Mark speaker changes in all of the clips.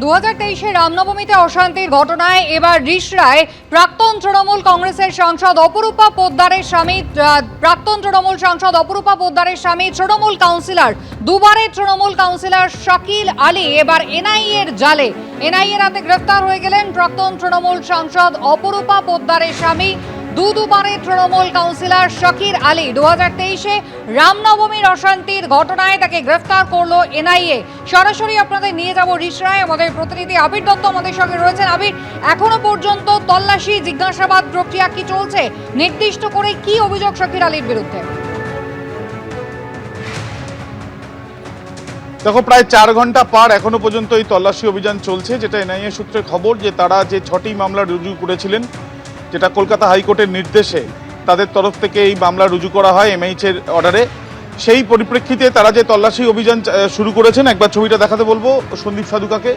Speaker 1: 2023 রামনবমীতে অশান্তির ঘটনায় এবার রিষড়ায় প্রাক্তন তৃণমূল কংগ্রেসের সাংসদ অপরূপা পোদ্দারের স্বামী তৃণমূল কাউন্সিলর দুবারের তৃণমূল কাউন্সিলর শাকিল আলী এবার এনআইএর জালে। এনআইএর হাতে গ্রেফতার হয়ে গেলেন প্রাক্তন তৃণমূল সাংসদ অপরূপা পোদ্দারের স্বামী দুবারের তৃণমূল কাউন্সিলর শাকিল আলী। 2023 রামনবমীর অশান্তির ঘটনায় তাকে গ্রেফতার করলো এনআইএ। সরাসরি আপনাদের নিয়ে যাব রিষড়ায়। আমাদের প্রতিনিধি আবির দত্ত আমাদের সঙ্গে রয়েছেন। আবির, এখনো পর্যন্ত তল্লাশি জিজ্ঞাসাবাদ প্রক্রিয়া কি চলছে? নির্দিষ্ট করে কি অভিযোগ শাকিল আলীর বিরুদ্ধে?
Speaker 2: দেখো, প্রায় 4 ঘন্টা পার এখনো পর্যন্ত এই তল্লাশি অভিযান চলছে। যেটা এনআইএ সূত্রে খবর যে তারা যে 6টি মামলা রুজু করেছিলেন, যেটা কলকাতা হাইকোর্টের নির্দেশে তাদের তরফ থেকে এই মামলা রুজু করা হয় এমএইচের অর্ডারে, সেই পরিপ্রেক্ষিতে তারা যে তল্লাশি অভিযান শুরু করেছেন, একবার ছবিটা দেখাতে বলবো সন্দীপ সাধুকাকে।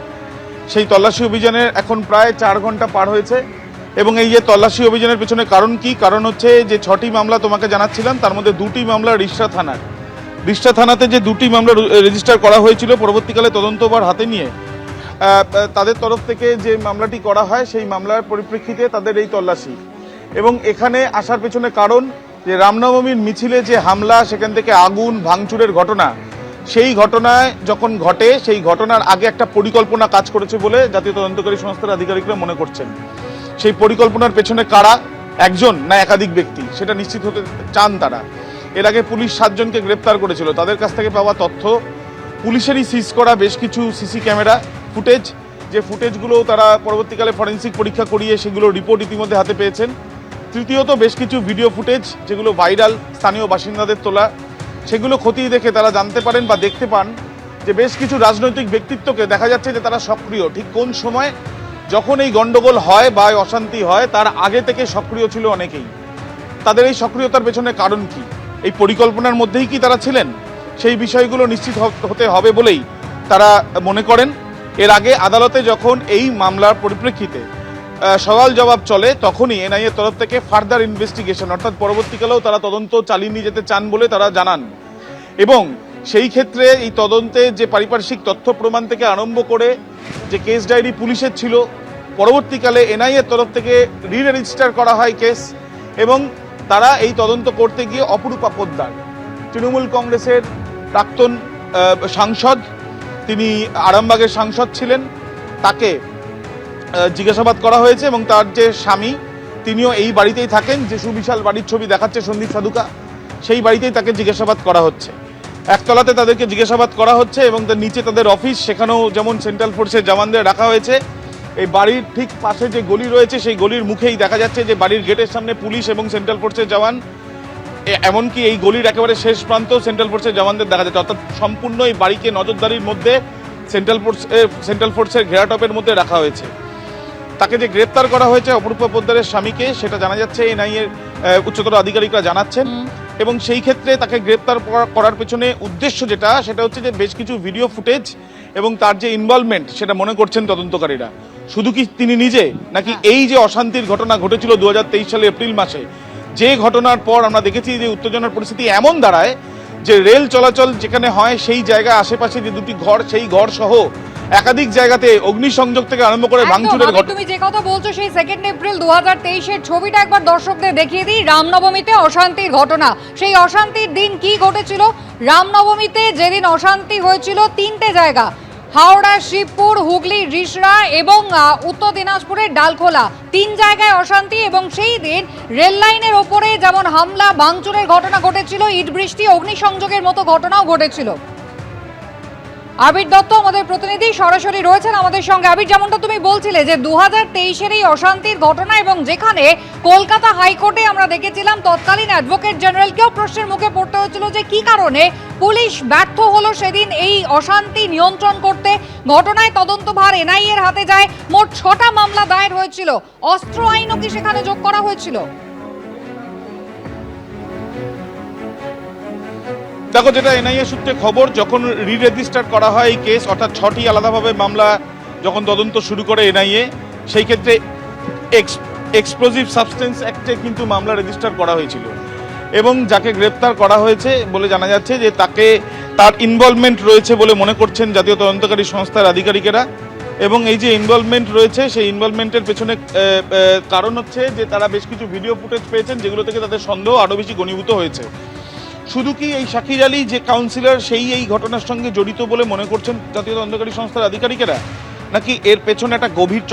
Speaker 2: সেই তল্লাশি অভিযানের এখন প্রায় 4 ঘন্টা পার হয়েছে এবং এই যে তল্লাশি অভিযানের পেছনে কারণ কি? কারণ হচ্ছে যে 6টি মামলা তোমাকে জানাচ্ছিলাম, তার মধ্যে 2টি মামলা রিষড়া থানাতে যে 2টি মামলা রেজিস্টার করা হয়েছিল, পরবর্তীকালে তদন্তভার হাতে নিয়ে তাদের তরফ থেকে যে মামলাটি করা হয় সেই মামলার পরিপ্রেক্ষিতে তাদের এই তল্লাশি। এবং এখানে আসার পেছনে কারণ যে রামনবমীর মিছিলে যে হামলা, সেখান থেকে আগুন ভাঙচুরের ঘটনা, সেই ঘটনায় যখন ঘটে সেই ঘটনার আগে একটা পরিকল্পনা কাজ করেছে বলে জাতীয় তদন্তকারী সংস্থার আধিকারিকরা মনে করছেন। সেই পরিকল্পনার পেছনে কারা, একজন না একাধিক ব্যক্তি, সেটা নিশ্চিত হতে চান তারা। এর আগে পুলিশ 7 জনকে গ্রেপ্তার করেছিল। তাদের কাছ থেকে পাওয়া তথ্য, পুলিশেরই সিজ করা বেশ কিছু সিসি ক্যামেরা ফুটেজ, যে ফুটেজগুলো তারা পরবর্তীকালে ফরেন্সিক পরীক্ষা করিয়ে সেগুলো রিপোর্ট ইতিমধ্যে হাতে পেয়েছেন। তৃতীয়ত বেশ কিছু ভিডিও ফুটেজ যেগুলো ভাইরাল, স্থানীয় বাসিন্দাদের তোলা, সেগুলো খতিয়ে দেখে তারা জানতে পারেন বা দেখতে পান যে বেশ কিছু রাজনৈতিক ব্যক্তিত্বকে দেখা যাচ্ছে যে তারা সক্রিয়। ঠিক কোন সময়, যখন এই গন্ডগোল হয় বা অশান্তি হয়, তার আগে থেকে সক্রিয় ছিল অনেকেই। তাদের এই সক্রিয়তার পেছনে কারণ কি? এই পরিকল্পনার মধ্যেই কি তারা ছিলেন? সেই বিষয়গুলো নিশ্চিত হতে হবে বলেই তারা মনে করেন। এর আগে আদালতে যখন এই মামলার পরিপ্রেক্ষিতে সওয়াল জবাব চলে, তখনই এনআইএ তরফ থেকে ফার্দার ইনভেস্টিগেশন, অর্থাৎ পরবর্তীকালেও তারা তদন্ত চালিয়ে নিয়ে যেতে চান বলে তারা জানান। এবং সেই ক্ষেত্রে এই তদন্তে যে পারিপার্শ্বিক তথ্য প্রমাণ থেকে আরম্ভ করে যে কেস ডায়েরি পুলিশের ছিল, পরবর্তীকালে এনআইএ তরফ থেকে রেজিস্টার করা হয় কেস। এবং তারা এই তদন্ত করতে গিয়ে অপরূপা পোদ্দার, তৃণমূল কংগ্রেসের প্রাক্তন সাংসদ, তিনি আরামবাগের সাংসদ ছিলেন, তাকে জিজ্ঞাসাবাদ করা হয়েছে। এবং তার যে স্বামী, তিনিও এই বাড়িতেই থাকেন, যে সুবিশাল বাড়ির ছবি দেখাচ্ছে সন্দীপ সাধুকা, সেই বাড়িতেই তাকে জিজ্ঞাসাবাদ করা হচ্ছে। একতলাতে তাদেরকে জিজ্ঞাসাবাদ করা হচ্ছে এবং তার নিচে তাদের অফিস, সেখানেও যেমন সেন্ট্রাল ফোর্সের জওয়ানদের রাখা হয়েছে। এই বাড়ির ঠিক পাশে যে গলি রয়েছে, সেই গলির মুখেই দেখা যাচ্ছে যে বাড়ির গেটের সামনে পুলিশ এবং সেন্ট্রাল ফোর্সের জওয়ান। এমনকি এই গলির একেবারে শেষ প্রান্ত সেন্ট্রাল ফোর্সের জওয়ানদের দেখা যাচ্ছে। অর্থাৎ সম্পূর্ণ এই বাড়িকে নজরদারির মধ্যে সেন্ট্রাল ফোর্সের ঘেরাটপের মধ্যে রাখা হয়েছে। তাকে যে গ্রেপ্তার করা হয়েছে অপরূপা পোদ্দারের স্বামীকে, সেটা জানা যাচ্ছে এনআইএর উচ্চতর আধিকারিকরা জানাচ্ছেন। এবং সেই ক্ষেত্রে তাকে গ্রেপ্তার করার পেছনে উদ্দেশ্য সেটা হচ্ছে যে বেশ কিছু ভিডিও ফুটেজ এবং তার যে ইনভলভমেন্ট, সেটা মনে করছেন তদন্তকারীরা। শুধু কি তিনি নিজে, নাকি এই যে অশান্তির ঘটনা ঘটেছিল 2023 সালে এপ্রিল মাসে, যে ঘটনার পর আমরা দেখেছি যে উত্তেজনার পরিস্থিতি এমন দাঁড়ায় যে রেল চলাচল যেখানে হয় সেই জায়গা আশেপাশে যে 2টি ঘর, সেই ঘর সহ একাধিক জায়গাতে অগ্নিসংযোগ থেকে আরম্ভ করে ভাঙচুরের ঘটনা।
Speaker 1: তুমি যে কথা বলছো সেই 2 এপ্রিল 2023 এর ছবিটা একবার দর্শকদের দেখিয়ে দিই। রামনবমীতে অশান্তির ঘটনা, সেই অশান্তির দিন কি ঘটেছিল? রামনবমীতে যেদিন অশান্তি হয়েছিল 3টে জায়গা, হাওড়া, শিবপুর, হুগলি, রিষড়া এবং উত্তর দিনাজপুরের ডালখোলা, 3 জায়গায় অশান্তি। এবং সেই দিন রেল লাইনের ওপরে যেমন হামলা ভাঙচুরের ঘটনা ঘটেছিল, ইট বৃষ্টি, অগ্নিসংযোগের মতো ঘটনাও ঘটেছিল। আবির দত্ত আমাদের প্রতিনিধি সরাসরি রয়েছেন আমাদের সঙ্গে। আবির, যেমনটা তুমি বলছিলে যে 2023 এই অশান্তির ঘটনা, এবং যেখানে কলকাতা হাইকোর্টে আমরা দেখেছিলাম তৎকালীন অ্যাডভোকেট জেনারেলকেও প্রশ্নের মুখে পড়তে হয়েছিল যে কি কারণে পুলিশ ব্যর্থ হলো সেদিন এই অশান্তি নিয়ন্ত্রণ করতে। ঘটনায় তদন্তভার এনআইএর হাতে যায়। মোট 6টা মামলা দায়ের হয়েছিল। অস্ত্র আইনও কি সেখানে যোগ করা হয়েছিল?
Speaker 2: দেখো, যেটা এনআইএ সূত্রে খবর, যখন রেজিস্টার করা হয় এই কেস, অর্থাৎ 6টি আলাদাভাবে মামলা যখন তদন্ত শুরু করে এনআইএ, সেই ক্ষেত্রে এক্সপ্লোজিভ সাবস্টেন্স অ্যাক্টে কিন্তু মামলা রেজিস্টার করা হয়েছিল। এবং যাকে গ্রেপ্তার করা হয়েছে বলে জানা যাচ্ছে যে তার ইনভলভমেন্ট রয়েছে বলে মনে করছেন জাতীয় তদন্তকারী সংস্থার আধিকারিকেরা। এবং এই যে ইনভলভমেন্ট রয়েছে সেই ইনভলভমেন্টের পেছনে কারণ হচ্ছে যে তারা বেশ কিছু ভিডিও ফুটেজ পেয়েছেন যেগুলো থেকে তাদের সন্দেহ আরও বেশি ঘনীভূত হয়েছে। শুধু কি এই শাকির আলী যে কাউন্সিলর সেই এই ঘটনার সঙ্গে জড়িত বলে মনে করছেন জাতীয় তদন্তকারী সংস্থার আধিকারিকেরা, নাকি এর পেছনে একটা গভীর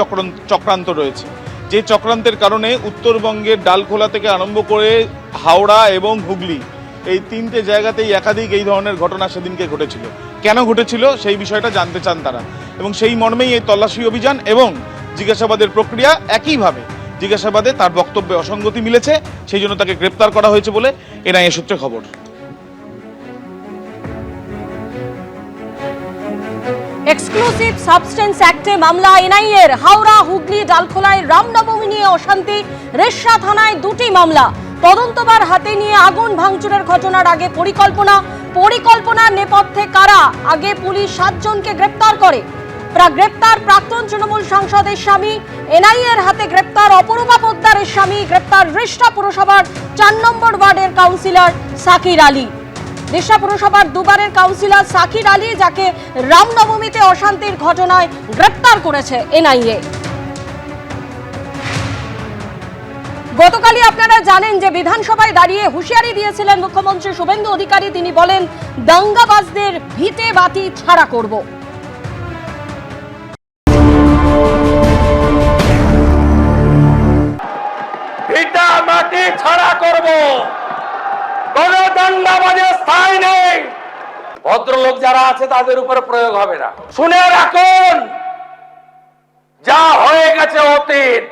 Speaker 2: চক্রান্ত রয়েছে, যে চক্রান্তের কারণে উত্তরবঙ্গের ডালখোলা থেকে আরম্ভ করে হাওড়া এবং হুগলি এই তিনটে জায়গাতেই একাধিক এই ধরনের ঘটনা সেদিনকে ঘটেছিল। কেন ঘটেছিল সেই বিষয়টা জানতে চান তারা, এবং সেই মর্মেই এই তল্লাশি অভিযান এবং জিজ্ঞাসাবাদের প্রক্রিয়া। একইভাবে জিজ্ঞাসাবাদে তার বক্তব্যে অসঙ্গতি মিলেছে, সেই জন্য তাকে গ্রেপ্তার করা হয়েছে বলে এনআইএ সূত্রে খবর।
Speaker 3: এক্সক্লুসিভ সাবস্টেন্স অ্যাক্টে মামলা এনআইএর। হাওড়া হুগলি ডালখোলায় রামনবমী নিয়ে অশান্তি, রেশা থানায় দুটি মামলা। তদন্তভার হাতে নিয়ে আগুন ভাঙচুরের ঘটনার আগে পরিকল্পনার নেপথ্যে কারা? আগে পুলিশ 7 জনকে গ্রেপ্তার করে। গ্রেপ্তার প্রাক্তন তৃণমূল সাংসদের স্বামী, এনআইএর হাতে গ্রেপ্তার অপরূপা পোদ্দারের স্বামী, গ্রেপ্তার রিষ্টা পুরসভার 4 নম্বর ওয়ার্ডের কাউন্সিলর শাকির আলী। রিষ্টা পুরসভার দুবারের কাউন্সিলর শাকির আলী, যাকে রামনবমীতে অশান্তির ঘটনায় গ্রেপ্তার করেছে এনআইএ। গতকালই আপনারা জানেন যে বিধানসভায় দাঁড়িয়ে হুঁশিয়ারি দিয়েছিলেন মুখ্যমন্ত্রী শুভেন্দু অধিকারী। তিনি বলেন, দাঙ্গাবাজদের ভিটে বাতি ছাড়া করব।
Speaker 4: ভিটা মাটি ছাড়া করব, কোন দাঙ্গাবাজের স্থায়ী নেই। ভদ্রলোক যারা আছে তাদের উপরে প্রয়োগ হবে না। শুনে রাখুন, যা হয়ে গেছে অতীত,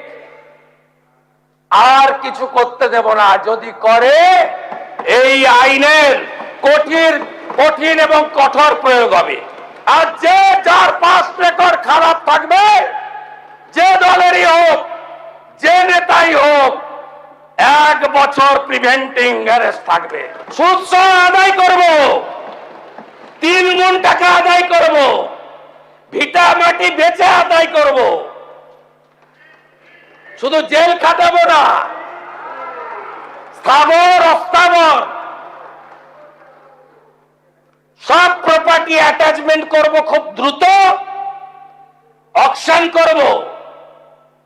Speaker 4: আর কিছু করতে দেব না। যদি করে এই আইনের কঠিন এবং কঠোর প্রয়োগ হবে। আর যে যার পাস রেকর্ড খারাপ থাকবে, যে দলেরই হোক, যে নেতাই হোক, 1 বছর প্রিভেন্টিং অ্যারেস্ট থাকবে। সুদ আদায় করব, 3 গুণ টাকা আদায় করব, ভিটা মাটি বেচে আদায় করব। শুধু জেল খাটাবো না, স্থাবর অস্থাবর সব প্রপার্টি অ্যাটাচমেন্ট করব, খুব দ্রুত অকশন করব,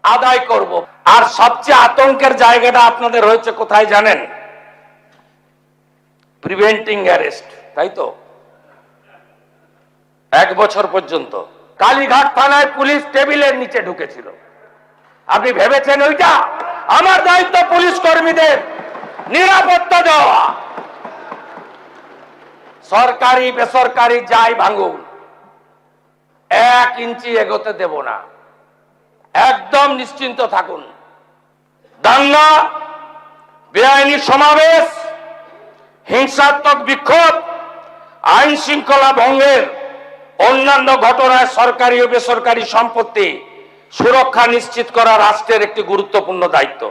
Speaker 4: আদায় করব। আর সবচেয়ে আতঙ্কের জায়গাটা আপনাদের হয়েছে কোথায় জানেন? প্রিভেন্টিং অ্যারেস্ট, তাই তো? 1 বছর পর্যন্ত কালীঘাট থানায় পুলিশ টেবিলের নিচে ঢুকেছিল। আপনি ভেবেছেন ওইটা আমার দায়িত্ব? পুলিশ কর্মীদের নিরাপত্তা দেওয়া। সরকারি বেসরকারি যাই ভাঙুন, 1 ইঞ্চি এগোতে দেব না। একদম নিশ্চিন্ত থাকুন। দাঙ্গা, বেআইনি সমাবেশ, হিংসাত্মক বিক্ষোভ, আইন শৃঙ্খলা ভঙ্গের অন্যান্য ঘটনায় সরকারি ও বেসরকারি সম্পত্তি সুরক্ষা নিশ্চিত করা রাষ্ট্রের একটি গুরুত্বপূর্ণ দায়িত্ব।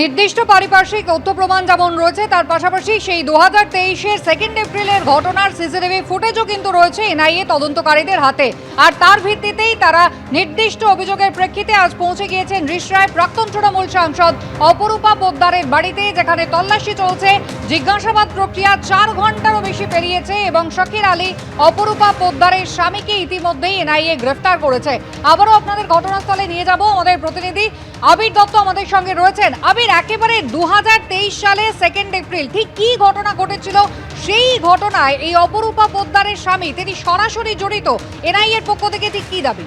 Speaker 1: নির্দিষ্ট পারিপার্শ্বিক তথ্য প্রমাণ যেমন রয়েছে, তার পাশাপাশি সেই 2023-এর 2 এপ্রিলের ঘটনার সিসিটিভি ফুটেজও কিন্তু রয়েছে এনআইএ তদন্তকারীদের হাতে। আর তার ভিত্তিতেই তারা নির্দিষ্ট অভিযোগের প্রেক্ষিতে আজ পৌঁছে গিয়েছেন রিষড়ায় প্রাক্তন তৃণমূল সাংসদ অপরূপা পোদ্দারের বাড়িতে, যেখানে তল্লাশি চলছে। জিজ্ঞাসাবাদ প্রক্রিয়া 4 ঘন্টারও বেশি পেরিয়েছে এবং শাকির আলী, অপরূপা পোদ্দারের স্বামীকে ইতিমধ্যেই এনআইএ গ্রেফতার করেছে। আবারও আপনাদের ঘটনাস্থলে নিয়ে যাব, আমাদের প্রতিনিধি আবির দত্ত আমাদের সঙ্গে রয়েছেন। আবির, একেবারে 2023 সালে 2 এপ্রিল ঠিক কি ঘটনা ঘটেছিল? সেই ঘটনায় এই অপরূপা পোদ্দারের স্বামী, তিনি সরাসরি জড়িত। এনআইএর পক্ষ থেকে ঠিক কি দাবি?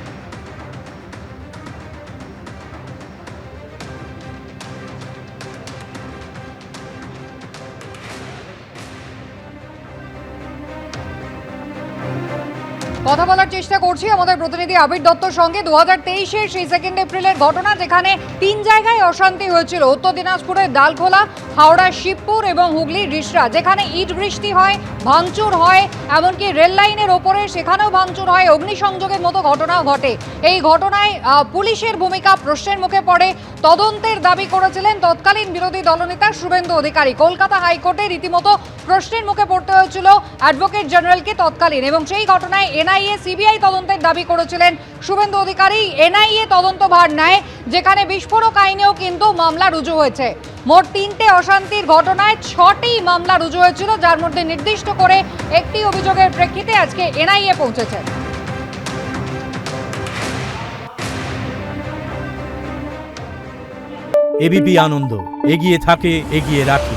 Speaker 1: কথা বলার চেষ্টা করছি আমাদের প্রতিনিধি আবির দত্তর সঙ্গে। 2023-এর সেই 2 এপ্রিলের ঘটনা, যেখানে 3 জায়গায় অশান্তি হয়েছিল। উত্তর দিনাজপুরের ডালখোলা, হাওড়ার শিবপুর এবং হুগলির রিষড়া, যেখানে ইট বৃষ্টি হয়, ভাঙচুর হয়, এমনকি রেল লাইনের ওপরে সেখানেও ভাঙচুর হয়, অগ্নিসংযোগের মতো ঘটনাও ঘটে। এই ঘটনায় পুলিশের ভূমিকা প্রশ্নের মুখে পড়ে। তদন্তের দাবি করেছিলেন তৎকালীন বিরোধী দলনেতা শুভেন্দু অধিকারী। কলকাতা হাইকোর্টে রীতিমতো প্রশ্নের মুখে পড়তে হয়েছিল অ্যাডভোকেট জেনারেলকে তৎকালীন, এবং সেই ঘটনায় এনআইএ সিবিআই তদন্তের দাবি করেছিলেন শুভেন্দু অধিকারী। এনআইএ তদন্তভার নেয়, যেখানে বিস্ফোরক আইনেও কিন্তু মামলা রুজু হয়েছে। মোট 3টে অশান্তির ঘটনায় 6টি মামলা রুজু হয়েছিল, যার মধ্যে নির্দিষ্ট করে একটি অভিযোগের প্রেক্ষিতে আজকে এনআইএ পৌঁছেছে।
Speaker 5: এবিপি আনন্দ, এগিয়ে থাকে, এগিয়ে রাখে।